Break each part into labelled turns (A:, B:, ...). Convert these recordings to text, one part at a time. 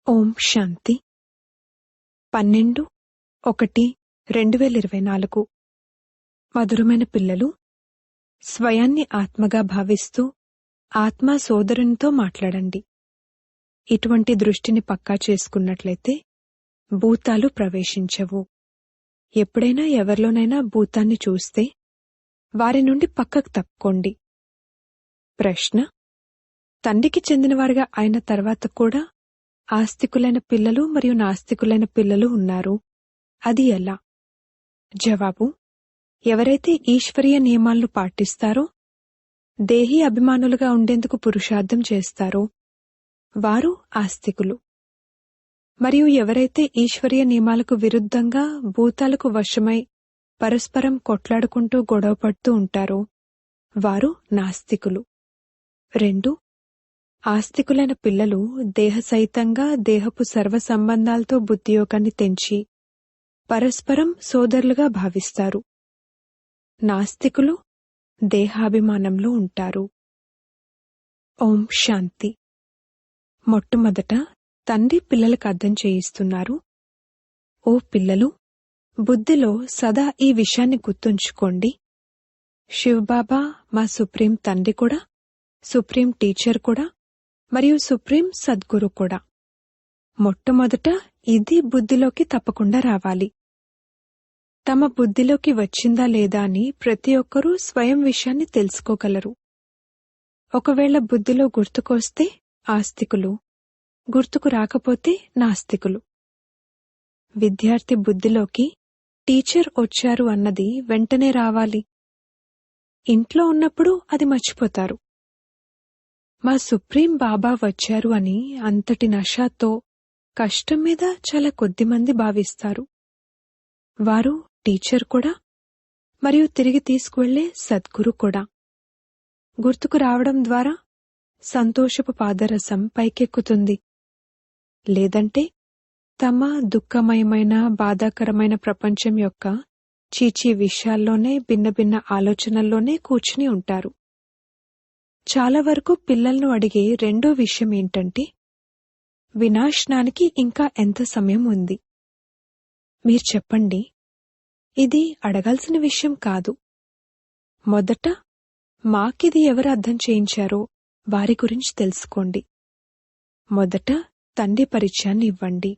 A: ఓం శాంతి 12/1/2024 మధురమైన పిల్లలు, స్వయాన్ని ఆత్మగా భావిస్తూ ఆత్మా సోదరునితో మాట్లాడండి. ఇటువంటి దృష్టిని పక్కా చేసుకున్నట్లయితే భూతాలు ప్రవేశించవు. ఎప్పుడైనా ఎవరిలోనైనా భూతాన్ని చూస్తే వారి నుండి పక్కకు తప్పుకోండి. ప్రశ్న: తండ్రికి చెందినవారుగా అయిన తర్వాత కూడా ఆస్తికులైన పిల్లలు మరియు నాస్తికులైన పిల్లలు ఉన్నారు, అది ఎలా? జవాబు: ఎవరైతే ఈశ్వరీయ నియమాలను పాటిస్తారో, దేహీ అభిమానులుగా ఉండేందుకు పురుషార్థం చేస్తారో వారు ఆస్తికులు. మరియు ఎవరైతే ఈశ్వరీయ నియమాలకు విరుద్ధంగా భూతాలకు వశమై పరస్పరం కొట్లాడుకుంటూ గొడవపడుతూ ఉంటారో వారు నాస్తికులు. 2. ఆస్తికులైన పిల్లలు దేహసహితంగా దేహపు సర్వ సంబంధాలతో బుద్ధియోగాన్ని తెంచి పరస్పరం సోదరులుగా భావిస్తారు. నాస్తికులు దేహాభిమానంలో ఉంటారు. ఓం శాంతి. మొట్టమొదట తండ్రి పిల్లలకు అర్థం చేయిస్తున్నారు. ఓ పిల్లలు, బుద్ధిలో సదా ఈ విషయాన్ని గుర్తుంచుకోండి. శివబాబా మా సుప్రీం తండ్రి కూడా, సుప్రీం టీచర్ కూడా మరియు సుప్రీం సద్గురు కూడా. మొట్టమొదట ఇది బుద్ధిలోకి తప్పకుండా రావాలి. తమ బుద్ధిలోకి వచ్చిందా లేదా అని ప్రతి ఒక్కరూ స్వయం విషయాన్ని తెలుసుకోగలరు. ఒకవేళ బుద్ధిలో గుర్తుకొస్తే ఆస్తికులు, గుర్తుకు రాకపోతే నాస్తికులు. విద్యార్థి బుద్ధిలోకి టీచర్ వచ్చారు అన్నది వెంటనే రావాలి. ఇంట్లో ఉన్నప్పుడు అది మర్చిపోతారు. మా సుప్రీం బాబా వచ్చారు అని అంతటి నషాతో కష్టం మీద చాలా కొద్దిమంది భావిస్తారు. వారు టీచర్ కూడా మరియు తిరిగి తీసుకువెళ్లే సద్గురు కూడా. గుర్తుకు రావడం ద్వారా సంతోషపు పాదరసం పైకెక్కుతుంది. లేదంటే తమ దుఃఖమయమైన బాధాకరమైన ప్రపంచం యొక్క చీచీ విషయాల్లోనే భిన్న భిన్న ఆలోచనల్లోనే కూర్చుని ఉంటారు. చాలా వరకు పిల్లలను అడిగే రెండో విషయం ఏంటంటే, వినాశనానికి ఇంకా ఎంత సమయం ఉంది? మీరు చెప్పండి. ఇది అడగాల్సిన విషయం కాదు. మొదట మాకిది ఎవరు అర్థం చేయించారో వారి గురించి తెలుసుకోండి. మొదట తండ్రి పరిచయాన్ని ఇవ్వండి.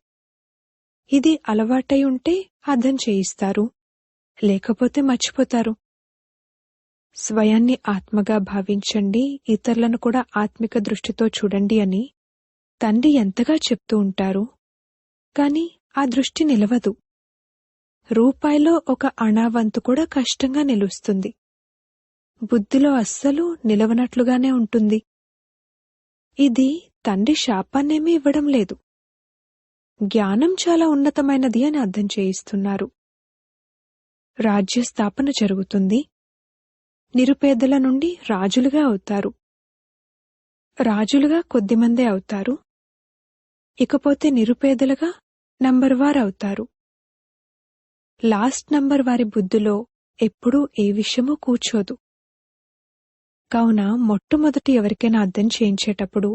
A: ఇది అలవాటై ఉంటే అర్థం చేయిస్తారు, లేకపోతే మర్చిపోతారు. స్వయాన్ని ఆత్మగా భావించండి, ఇతరులను కూడా ఆత్మిక దృష్టితో చూడండి అని తండ్రి ఎంతగా చెప్తూ ఉంటారు. కాని ఆ దృష్టి నిలవదు. రూపాయిలో ఒక అణావంతు కూడా కష్టంగా నిలుస్తుంది. బుద్ధిలో అస్సలు నిలవనట్లుగానే ఉంటుంది. ఇది తండ్రి శాపాన్నేమీ ఇవ్వడం లేదు. జ్ఞానం చాలా ఉన్నతమైనది అని అర్థం చేయిస్తున్నారు. రాజ్యస్థాపన జరుగుతుంది. నిరుపేదల నుండి రాజులుగా అవుతారు. రాజులుగా కొద్దిమందే అవుతారు. ఇకపోతే నిరుపేదలుగా నంబర్ వారు అవుతారు. లాస్ట్ నంబర్ వారి బుద్ధిలో ఎప్పుడూ ఏ విషయమూ కూర్చోదు. కావున మొట్టమొదటి ఎవరికైనా అర్థం చేయించేటప్పుడు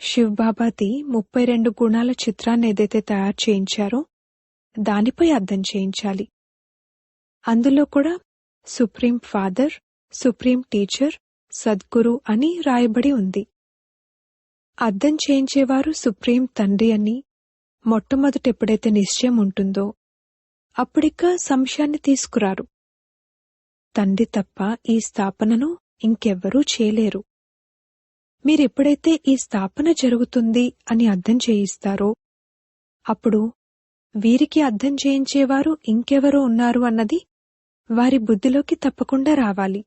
A: శివబాబాది 32 గుణాల చిత్రాన్ని ఏదైతే తయారు చేయించారో దానిపై అర్థం చేయించాలి. అందులో కూడా supreme father, supreme teacher, Sadguru అని రాయబడి ఉంది. అర్థం చేయించేవారు సుప్రీం తండ్రి అని మొట్టమొదట ఎప్పుడైతే నిశ్చయం ఉంటుందో అప్పుడిక సంశయాన్ని తీసుకురారు. తండ్రి తప్ప ఈ స్థాపనను ఇంకెవ్వరూ చేయలేరు. మీరెప్పుడైతే ఈ స్థాపన జరుగుతుంది అని అర్థం చేయిస్తారో అప్పుడు వీరికి అర్థం చేయించేవారు ఇంకెవరో ఉన్నారు అన్నది వారి బుద్ధిలోకి తప్పకుండా రావాలి.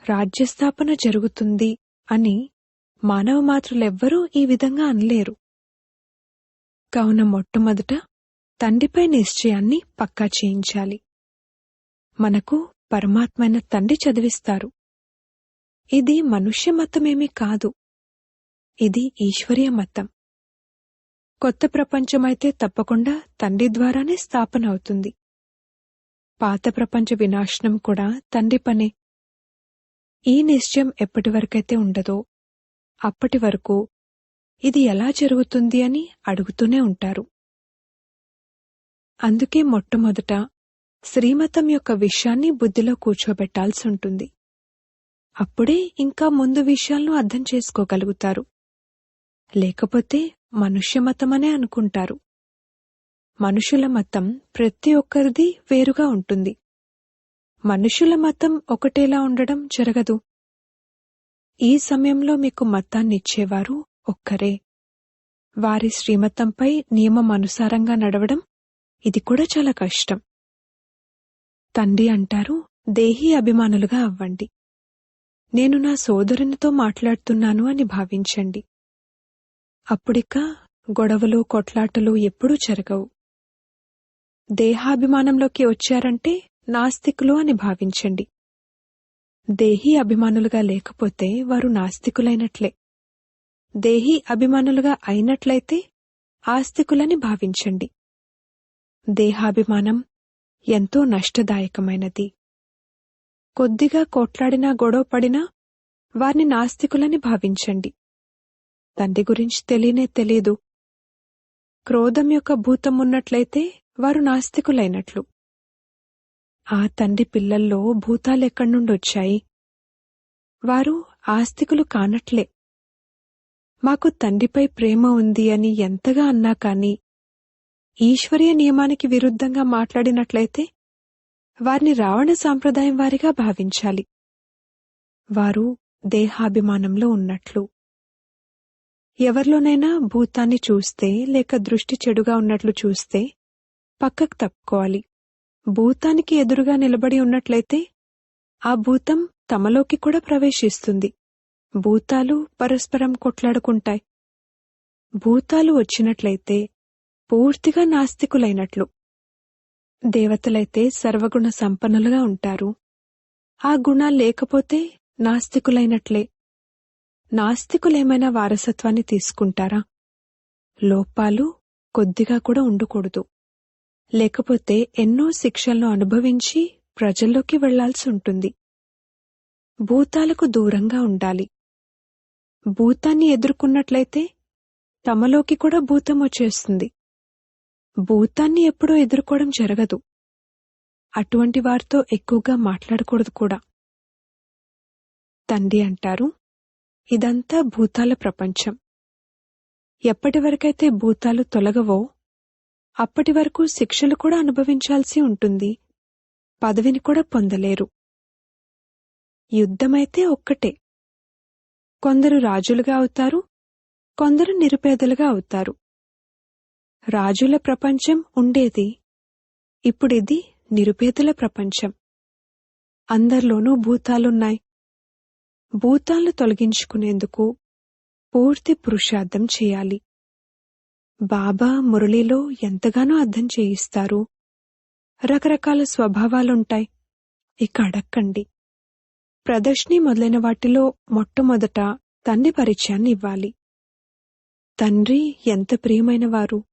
A: రాజ్యస్థాపన జరుగుతుంది అని మానవ మాతృలెవ్వరూ ఈ విధంగా అనలేరు. కావున మొట్టమొదట తండ్రిపై నిశ్చయాన్ని పక్కా చేయించాలి. మనకు పరమాత్మైన తండ్రి చదివిస్తారు. ఇది మనుష్య మతమేమీ కాదు, ఇది ఈశ్వరీయ మతం. కొత్త ప్రపంచమైతే తప్పకుండా తండ్రి ద్వారానే స్థాపన అవుతుంది. పాత ప్రపంచ వినాశనం కూడా తండ్రి పనే. ఈ నిశ్చయం ఎప్పటి వరకైతే ఉండదో అప్పటి వరకు ఇది ఎలా జరుగుతుంది అని అడుగుతూనే ఉంటారు. అందుకే మొట్టమొదట శ్రీమతం యొక్క విషయాన్ని బుద్ధిలో కూర్చోబెట్టాల్సి ఉంటుంది. అప్పుడే ఇంకా ముందు విషయాలను అర్థం చేసుకోగలుగుతారు. లేకపోతే మనుష్య మతమనే అనుకుంటారు. మనుషుల మతం ప్రతి ఒక్కరిది వేరుగా ఉంటుంది. మనుషుల మతం ఒకటేలా ఉండడం జరగదు. ఈ సమయంలో మీకు మతాన్నిచ్చేవారు ఒక్కరే. వారి శ్రీమతంపై నియమం అనుసారంగా నడవడం ఇది కూడా చాలా కష్టం. తండ్రి అంటారు, దేహీ అభిమానులుగా అవ్వండి. నేను నా సోదరునితో మాట్లాడుతున్నాను అని భావించండి. అప్పుడిక గొడవలు కొట్లాటలు ఎప్పుడూ జరగవు. దేహాభిమానంలోకి వచ్చారంటే నాస్తికులు అని భావించండి. దేహీ అభిమానులుగా లేకపోతే వారు నాస్తికులైనట్లే. దేహీ అభిమానులుగా అయినట్లయితే ఆస్తికులని భావించండి. దేహాభిమానం ఎంతో నష్టదాయకమైనది. కొద్దిగా కొట్లాడినా గొడవ పడినా వారిని నాస్తికులని భావించండి. తండ్రి గురించి తెలియనే తెలీదు. క్రోధం యొక్క భూతం ఉన్నట్లయితే వారు నాస్తికులైనట్లు. ఆ తండ్రి పిల్లల్లో భూతాలెక్కడి నుండొచ్చాయి? వారు ఆస్తికులు కానట్లే. మాకు తండ్రిపై ప్రేమ ఉంది అని ఎంతగా అన్నా కాని ఈశ్వరీయ నియమానికి విరుద్ధంగా మాట్లాడినట్లయితే వారిని రావణ సాంప్రదాయం వారిగా భావించాలి. వారు దేహాభిమానంలో ఉన్నట్లు. ఎవరిలోనైనా భూతాన్ని చూస్తే లేక దృష్టి చెడుగా ఉన్నట్లు చూస్తే పక్కకు తప్పుకోవాలి. భూతానికి ఎదురుగా నిలబడి ఉన్నట్లయితే ఆ భూతం తమలోకి కూడా ప్రవేశిస్తుంది. భూతాలు పరస్పరం కొట్లాడుకుంటాయి. భూతాలు వచ్చినట్లయితే పూర్తిగా నాస్తికులైనట్లు. దేవతలైతే సర్వగుణ సంపన్నులుగా ఉంటారు. ఆ గుణాలు లేకపోతే నాస్తికులైనట్లే. నాస్తికులేమైనా వారసత్వాన్ని తీసుకుంటారా? లోపాలు కొద్దిగా కూడా ఉండకూడదు. లేకపోతే ఎన్నో శిక్షలను అనుభవించి ప్రజల్లోకి వెళ్లాల్సి ఉంటుంది. భూతాలకు దూరంగా ఉండాలి. భూతాన్ని ఎదుర్కొన్నట్లయితే తమలోకి కూడా భూతం వచ్చేస్తుంది. భూతాన్ని ఎప్పుడూ ఎదుర్కోవడం జరగదు. అటువంటి వారితో ఎక్కువగా మాట్లాడకూడదు కూడా. తండ్రి అంటారు, ఇదంతా భూతాల ప్రపంచం. ఎప్పటివరకైతే భూతాలు తొలగవో అప్పటి వరకు శిక్షలు కూడా అనుభవించాల్సి ఉంటుంది. పదవిని కూడా పొందలేరు. యుద్ధమైతే ఒక్కటే. కొందరు రాజులుగా అవుతారు, కొందరు నిరుపేదలుగా అవుతారు. రాజుల ప్రపంచం ఉండేది. ఇప్పుడిది నిరుపేదల ప్రపంచం. అందరిలోనూ భూతాలున్నాయి. భూతాలను తొలగించుకునేందుకు పూర్తి పురుషార్థం చేయాలి. బాబా మురళిలో ఎంతగానో అర్థం చేయిస్తారు. రకరకాల స్వభావాలుంటాయి. ఇక అడక్కండి. ప్రదర్శని మొదలైన వాటిలో మొట్టమొదట తండ్రి పరిచయాన్ని ఇవ్వాలి. తండ్రి ఎంత ప్రియమైన వారు.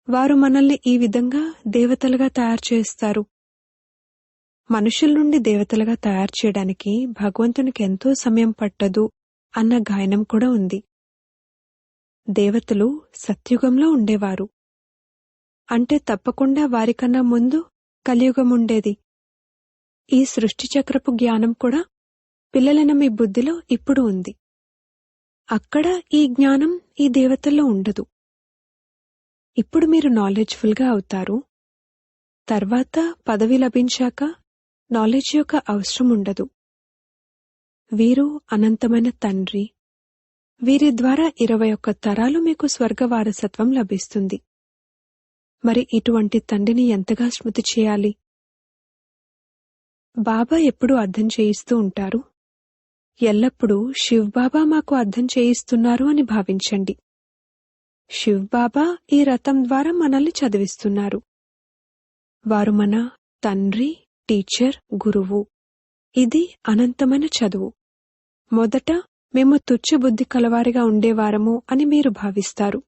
A: వారు మనల్ని ఈ విధంగా దేవతలుగా తయారు చేస్తారు. మనుషుల నుండి దేవతలుగా తయారు చేయడానికి భగవంతునికి ఎంతో సమయం పట్టదు అన్న గాయనం కూడా ఉంది. దేవతలు సత్యుగంలో ఉండేవారు. అంటే తప్పకుండా వారికన్నా ముందు కలియుగం ఉండేది. ఈ సృష్టి చక్రపు జ్ఞానం కూడా పిల్లలైన మీ బుద్ధిలో ఇప్పుడు ఉంది. అక్కడ ఈ జ్ఞానం ఈ దేవతల్లో ఉండదు. ఇప్పుడు మీరు నాలెడ్జ్ఫుల్గా అవుతారు. తర్వాత పదవి లభించాక నాలెడ్జ్ యొక్క అవసరం ఉండదు. వీరు అనంతమైన తండ్రి. వీరి ద్వారా 21 తరాలు మీకు స్వర్గ వారసత్వం లభిస్తుంది. మరి ఇటువంటి తండ్రిని ఎంతగా స్మృతి చేయాలి? బాబా ఎప్పుడూ అర్థం చేయిస్తూ ఉంటారు. ఎల్లప్పుడూ శివ్ బాబా మాకు అర్థం చేయిస్తున్నారు అని భావించండి. శివ్ బాబా ఈ రథం ద్వారా మనల్ని చదివిస్తున్నారు. వారు మన తండ్రి, టీచర్, గురువు. ఇది అనంతమైన చదువు. మొదట మేము తుచ్చ బుద్ధి కలవారిగా ఉండేవారము అని మీరు భావిస్తారు.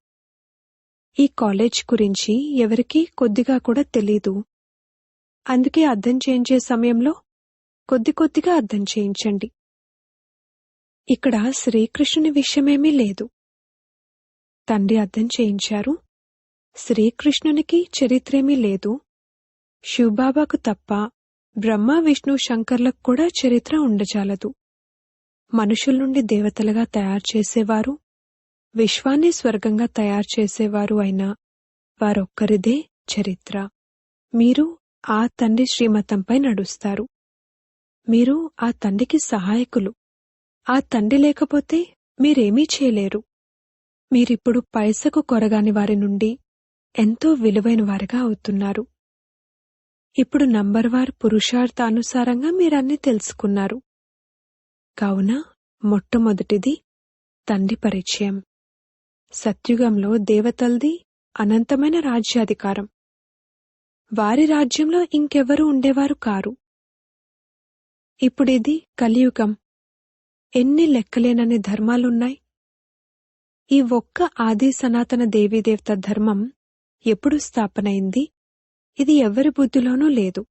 A: ఈ కాలేజ్ గురించి ఎవరికీ కొద్దిగా కూడా తెలీదు. అందుకే అర్థం చేయించే సమయంలో కొద్దిగా అర్థం చేయించండి. ఇక్కడ శ్రీకృష్ణుని విషయమేమీ లేదు. తండ్రి అర్థం చేయించారు, శ్రీకృష్ణునికి చరిత్రేమీ లేదు, శివబాబాకు తప్ప బ్రహ్మ విష్ణు శంకర్లకు కూడా చరిత్ర ఉండజాలదు. మనుషుల నుండి దేవతలుగా తయారు చేసేవారు, విశ్వాన్ని స్వర్గంగా తయారు చేసేవారు అయినా వారొక్కరిదే చరిత్ర. మీరు ఆ తండ్రి శ్రీమతంపై నడుస్తారు. మీరు ఆ తండ్రికి సహాయకులు. ఆ తండ్రి లేకపోతే మీరేమీ చేయలేరు. మీరిప్పుడు పైసకు కొరగాని వారి నుండి ఎంతో విలువైన వారిగా అవుతున్నారు. ఇప్పుడు నంబర్వార్ పురుషార్థానుసారంగా మీరన్నీ తెలుసుకున్నారు. కావున మొట్టమొదటిది తండ్రి పరిచయం. సత్యుగంలో దేవతల్ది అనంతమైన రాజ్యాధికారం. వారి రాజ్యంలో ఇంకెవరూ ఉండేవారు కారు. ఇప్పుడిది కలియుగం. ఎన్ని లెక్కలేనన్ని ధర్మాలున్నాయి. ఈ ఒక్క ఆది సనాతన దేవీదేవత ధర్మం ఎప్పుడు స్థాపనైంది? ఇది ఎవరి బుద్ధిలోనూ లేదు.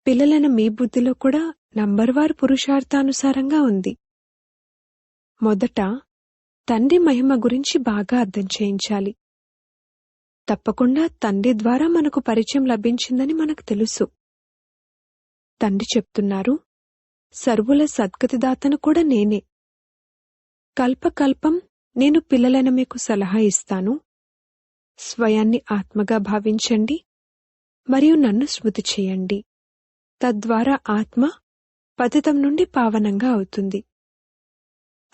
A: పిల్లలైన మీ బుద్ధిలో కూడా నంబర్వార్ పురుషార్థానుసారంగా ఉంది. మొదట తండ్రి మహిమ గురించి బాగా అర్థం చేయించాలి. తప్పకుండా తండ్రి ద్వారా మనకు పరిచయం లభించిందని మనకు తెలుసు. తండ్రి చెప్తున్నారు, సర్వుల సద్గతిదాతను కూడా నేనే. కల్పకల్పం నేను పిల్లలైన మీకు సలహా ఇస్తాను. స్వయాన్ని ఆత్మగా భావించండి మరియు నన్ను స్మృతి చేయండి. తద్వారా ఆత్మ పతితం నుండి పావనంగా అవుతుంది.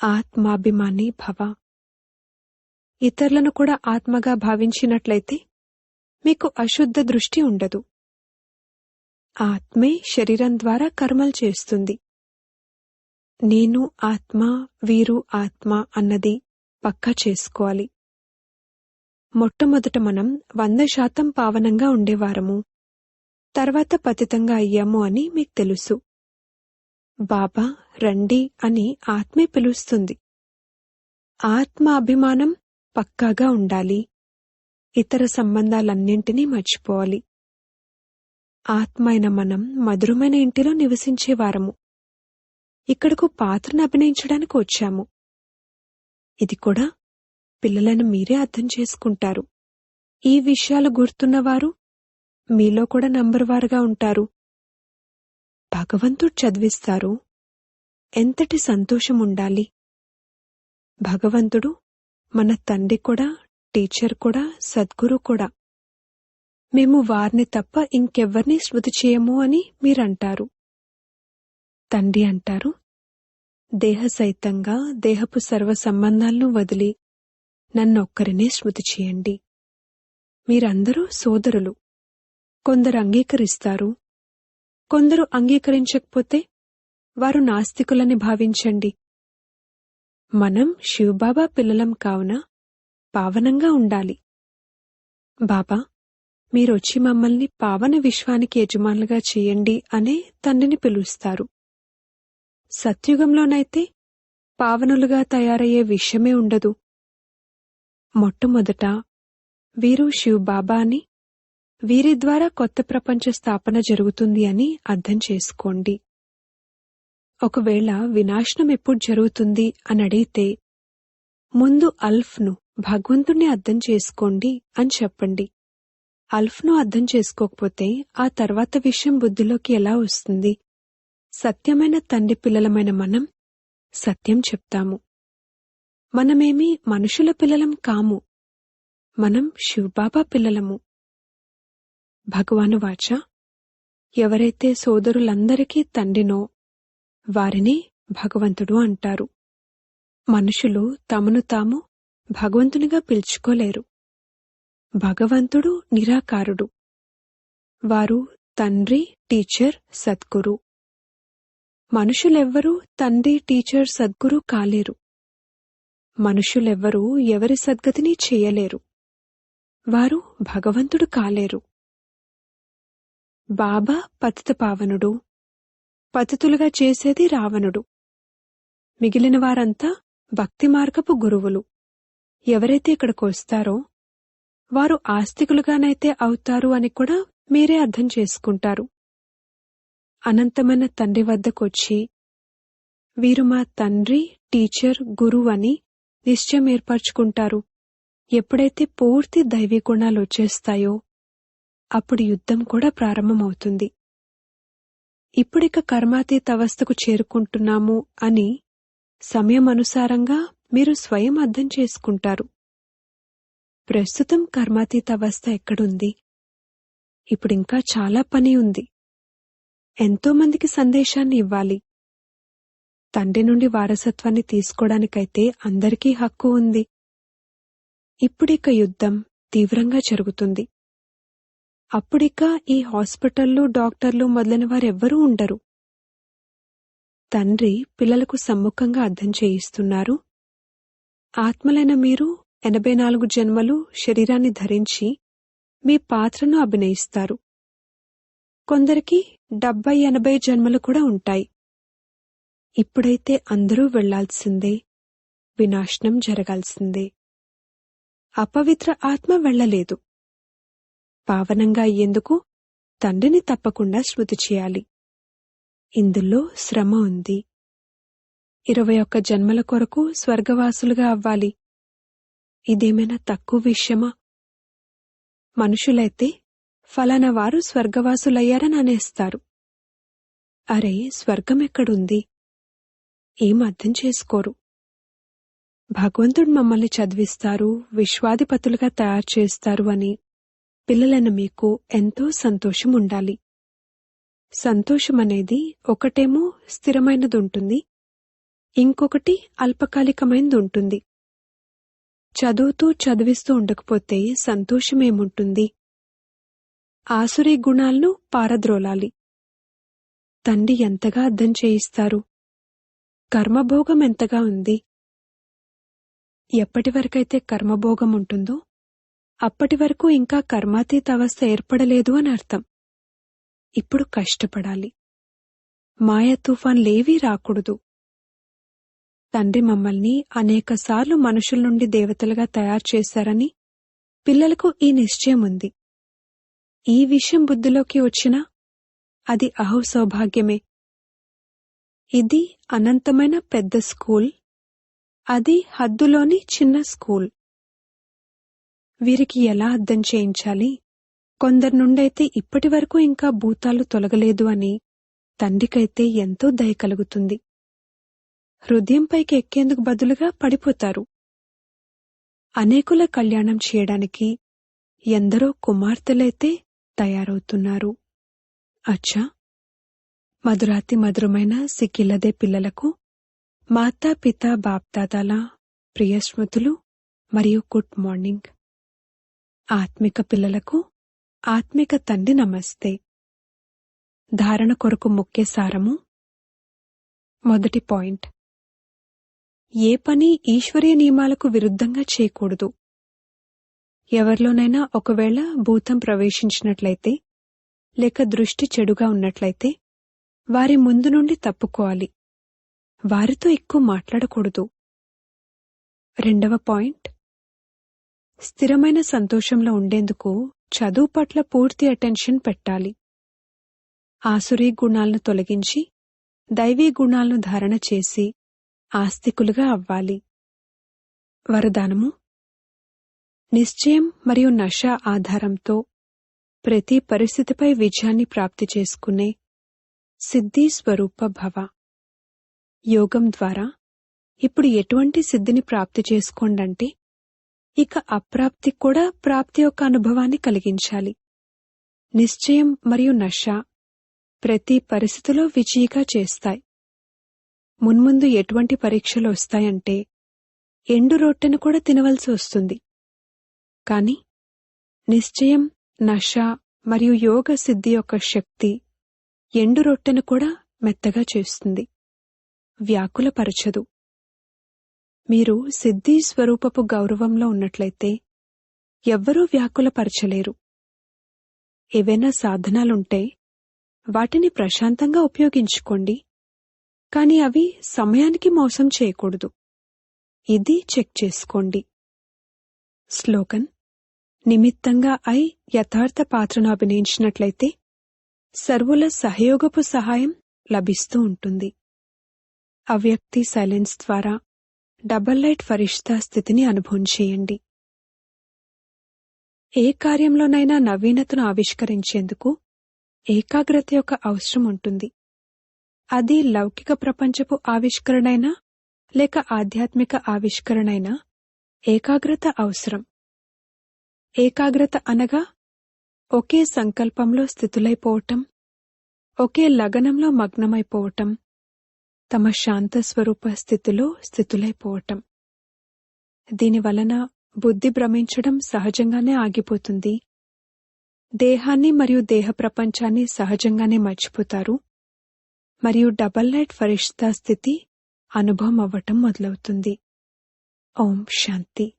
A: ఆత్మాభిమాని భవ. ఇతరులను కూడా ఆత్మగా భావించినట్లయితే మీకు అశుద్ధ దృష్టి ఉండదు. ఆత్మే శరీరం ద్వారా కర్మలు చేస్తుంది. నేను ఆత్మ, వీరు ఆత్మ అన్నది పక్కా చేసుకోవాలి. మొట్టమొదట మనం 100% పావనంగా ఉండేవారము, తర్వాత పతితంగా అయ్యాము అని మీకు తెలుసు. బాబా రండి అని ఆత్మే పిలుస్తుంది. ఆత్మ అభిమానం పక్కాగా ఉండాలి. ఇతర సంబంధాలన్నింటినీ మర్చిపోవాలి. ఆత్మ అయిన మనం మధురమైన ఇంటిలో నివసించేవారము. ఇక్కడకు పాత్రను అభినయించడానికి వచ్చాము. ఇది కూడా పిల్లలను మీరే అర్థం చేసుకుంటారు. ఈ విషయాలు గుర్తున్నవారు మీలో కూడా నంబర్వారుగా ఉంటారు. భగవంతుడు చదివిస్తారు. ఎంతటి సంతోషం ఉండాలి. భగవంతుడు మన తండ్రి కూడా, టీచర్ కూడా, సద్గురు కూడా. మేము వారిని తప్ప ఇంకెవ్వరినీ స్మృతి చేయము అని మీరంటారు. తండ్రి అంటారు, దేహసహితంగా దేహపు సర్వ సంబంధాలను వదిలి నన్నొక్కరినే స్మృతి చేయండి. మీరందరూ సోదరులు. కొందరు అంగీకరిస్తారు, కొందరు అంగీకరించకపోతే వారు నాస్తికులని భావించండి. మనం శివబాబా పిల్లలం కావున పావనంగా ఉండాలి. బాబా మీరొచ్చి మమ్మల్ని పావన విశ్వానికి యజమానులుగా చేయండి అనే తండ్రిని పిలుస్తారు. సత్యుగంలోనైతే పావనులుగా తయారయ్యే విషయమే ఉండదు. మొట్టమొదట వీరు శివబాబా అని, వీరి ద్వారా కొత్త ప్రపంచ స్థాపన జరుగుతుంది అని అర్థం చేసుకోండి. ఒకవేళ వినాశనం ఎప్పుడు జరుగుతుంది అని అడిగితే ముందు అల్ఫ్ను, భగవంతుణ్ణి అర్థం చేసుకోండి అని చెప్పండి. అల్ఫ్ను అర్థం చేసుకోకపోతే ఆ తర్వాత విషయం బుద్ధిలోకి ఎలా వస్తుంది? సత్యమైన తండ్రి పిల్లలమైన మనం సత్యం చెప్తాము. మనమేమీ మనుషుల పిల్లలం కాము. మనం శివబాబా పిల్లలము. భగవాను వాచ, ఎవరైతే సోదరులందరికీ తండ్రినో వారిని భగవంతుడు అంటారు. మనుషులు తమను తాము భగవంతునిగా పిలుచుకోలేరు. భగవంతుడు నిరాకారుడు. వారు తండ్రి, టీచర్, సద్గురు. మనుషులెవ్వరూ తండ్రి, టీచర్, సద్గురు కాలేరు. మనుషులెవ్వరూ ఎవరి సద్గతిని చేయలేరు. వారు భగవంతుడు కాలేరు. బాబా పతిత పావనుడు. పతితులుగా చేసేది రావణుడు. మిగిలిన వారంతా భక్తి మార్గపు గురువులు. ఎవరైతే ఇక్కడికి వస్తారో వారు ఆస్తికులుగానైతే అవుతారు అని కూడా మీరే అర్థం చేసుకుంటారు. అనంతమైన తండ్రి వద్దకొచ్చి వీరు మా తండ్రి, టీచర్, గురువు అని నిశ్చయం ఏర్పరచుకుంటారు. ఎప్పుడైతే పూర్తి దైవీ గుణాలు వచ్చేస్తాయో అప్పుడు యుద్ధం కూడా ప్రారంభమవుతుంది. ఇప్పుడిక కర్మాతీత అవస్థకు చేరుకుంటున్నాము అని సమయం అనుసారంగా మీరు స్వయం అర్థం చేసుకుంటారు. ప్రస్తుతం కర్మాతీత అవస్థ ఎక్కడుంది? ఇప్పుడింకా చాలా పని ఉంది. ఎంతోమందికి సందేశాన్ని ఇవ్వాలి. తండ్రి నుండి వారసత్వాన్ని తీసుకోవడానికైతే అందరికీ హక్కు ఉంది. ఇప్పుడిక యుద్ధం తీవ్రంగా జరుగుతుంది. అప్పుడిక ఈ హాస్పిటళ్లు, డాక్టర్లు మొదలైన వారెవ్వరూ ఉండరు. తండ్రి పిల్లలకు సమ్ముఖంగా అర్థం చేయిస్తున్నారు. ఆత్మలైన మీరు 84 జన్మలు శరీరాన్ని ధరించి మీ పాత్రను అభినయిస్తారు. కొందరికి 70-80 జన్మలు కూడా ఉంటాయి. ఇప్పుడైతే అందరూ వెళ్లాల్సిందే, వినాశనం జరగాల్సిందే. అపవిత్ర ఆత్మ వెళ్లలేదు. పావనంగా అయ్యేందుకు తండ్రిని తప్పకుండా స్మృతి చేయాలి. ఇందులో శ్రమ ఉంది. 21 జన్మల కొరకు స్వర్గవాసులుగా అవ్వాలి. ఇదేమైనా తక్కువ విషయమా? మనుషులైతే ఫలానా వారు స్వర్గవాసులయ్యారని అనేస్తారు. అరే, స్వర్గం ఎక్కడుంది? ఏం అర్థం చేసుకోరు. భగవంతుడు మమ్మల్ని చదివిస్తారు, విశ్వాధిపతులుగా తయారు చేస్తారు అని పిల్లలైన మీకు ఎంతో సంతోషం ఉండాలి. సంతోషమనేది ఒకటేమో స్థిరమైనదుంటుంది, ఇంకొకటి అల్పకాలికమైనదుంటుంది. చదువుతూ చదివిస్తూ ఉండకపోతే సంతోషమేముంటుంది? ఆసురీ గుణాలను పారద్రోలాలి. తండ్రి ఎంతగా అర్థం చేయిస్తారు. కర్మభోగం ఎంతగా ఉంది. ఎప్పటివరకైతే కర్మభోగం ఉంటుందో అప్పటి వరకు ఇంకా కర్మాతీత అవస్థ ఏర్పడలేదు అని అర్థం. ఇప్పుడు కష్టపడాలి. మాయా తుఫాన్లేవీ రాకూడదు. తండ్రి మమ్మల్ని అనేకసార్లు మనుషుల నుండి దేవతలుగా తయారు చేశారని పిల్లలకు ఈ నిశ్చయం ఉంది. ఈ విషయం బుద్ధిలోకి వచ్చినా అది అహో సౌభాగ్యమే. ఇది అనంతమైన పెద్ద స్కూల్, అది హద్దులోని చిన్న స్కూల్. వీరికి ఎలా అర్థం చేయించాలి? కొందరి నుండైతే ఇప్పటి వరకు ఇంకా భూతాలు తొలగలేదు అని తండ్రికైతే ఎంతో దయ కలుగుతుంది. హృదయంపైకి ఎక్కేందుకు బదులుగా పడిపోతారు. అనేకుల కళ్యాణం చేయడానికి ఎందరో కుమార్తెలైతే తయారవుతున్నారు. అచ్చా, మధురాతి మధురమైన సిక్కిలదే పిల్లలకు మాతాపిత బాప్దాదాల ప్రియస్మృతులు మరియు గుడ్ మార్నింగ్. ఆత్మిక పిల్లలకు ఆత్మిక తండ్రి నమస్తే. ధారణ కొరకు ముఖ్య సారము. మొదటి పాయింట్, ఏ పని ఈశ్వరీయ నియమాలకు విరుద్ధంగా చేయకూడదు. ఎవరిలోనైనా ఒకవేళ భూతం ప్రవేశించినట్లయితే లేక దృష్టి చెడుగా ఉన్నట్లయితే వారి ముందు నుండి తప్పుకోవాలి. వారితో ఎక్కువ మాట్లాడకూడదు. రెండవ పాయింట్, స్థిరమైన సంతోషంలో ఉండేందుకు చదువు పట్ల పూర్తి అటెన్షన్ పెట్టాలి. ఆసురీ గుణాలను తొలగించి దైవీ గుణాలను ధారణ చేసి ఆస్తికులుగా అవ్వాలి. వరదానము. నిశ్చయం మరియు నశ ఆధారంతో ప్రతి పరిస్థితిపై విజయాన్ని ప్రాప్తి చేసుకునే సిద్ధి స్వరూప భవ. యోగం ద్వారా ఇప్పుడు ఎటువంటి సిద్ధిని ప్రాప్తి చేసుకోండంటే ఇక అప్రాప్తికి కూడా ప్రాప్తి యొక్క అనుభవాన్ని కలిగించాలి. నిశ్చయం మరియు నశ ప్రతి పరిస్థితిలో విజయిగా చేస్తాయి. మున్ముందు ఎటువంటి పరీక్షలు వస్తాయంటే ఎండు రొట్టెను కూడా తినవలసి వస్తుంది. కాని నిశ్చయం, నశ మరియు యోగ సిద్ధి యొక్క శక్తి ఎండు రొట్టెను కూడా మెత్తగా చేస్తుంది, వ్యాకులపరచదు. మీరు సిద్ధి స్వరూపపు గౌరవంలో ఉన్నట్లయితే ఎవ్వరూ వ్యాకులపరచలేరు. ఏవైనా సాధనాలుంటే వాటిని ప్రశాంతంగా ఉపయోగించుకోండి, కాని అవి సమయానికి మోసం చేయకూడదు. ఇది చెక్ చేసుకోండి. స్లోగన్. నిమిత్తంగా అయి యథార్థ పాత్రను అభినయించినట్లయితే సర్వుల సహయోగపు సహాయం లభిస్తూ ఉంటుంది. అవ్యక్తి సైలెన్స్ ద్వారా డబల్ లైట్ ఫరిష్తా స్థితిని అనుభవం చేయండి. ఏ కార్యంలోనైనా నవీనతను ఆవిష్కరించేందుకు ఏకాగ్రత యొక్క అవసరం ఉంటుంది. అది లౌకిక ప్రపంచపు ఆవిష్కరణైనా లేక ఆధ్యాత్మిక ఆవిష్కరణైనా ఏకాగ్రత అవసరం. ఏకాగ్రత అనగా ఒకే సంకల్పంలో స్థితులైపోవటం, ఒకే లగనంలో మగ్నమైపోవటం, తమ శాంత స్వరూప స్థితిలో స్థితులైపోవటం. దీనివలన బుద్ధి భ్రమించడం సహజంగానే ఆగిపోతుంది. దేహాన్ని మరియు దేహ ప్రపంచాన్ని సహజంగానే మర్చిపోతారు మరియు డబల్ లైట్ ఫరిష్తా స్థితి అనుభవం అవ్వటం మొదలవుతుంది. ఓం శాంతి.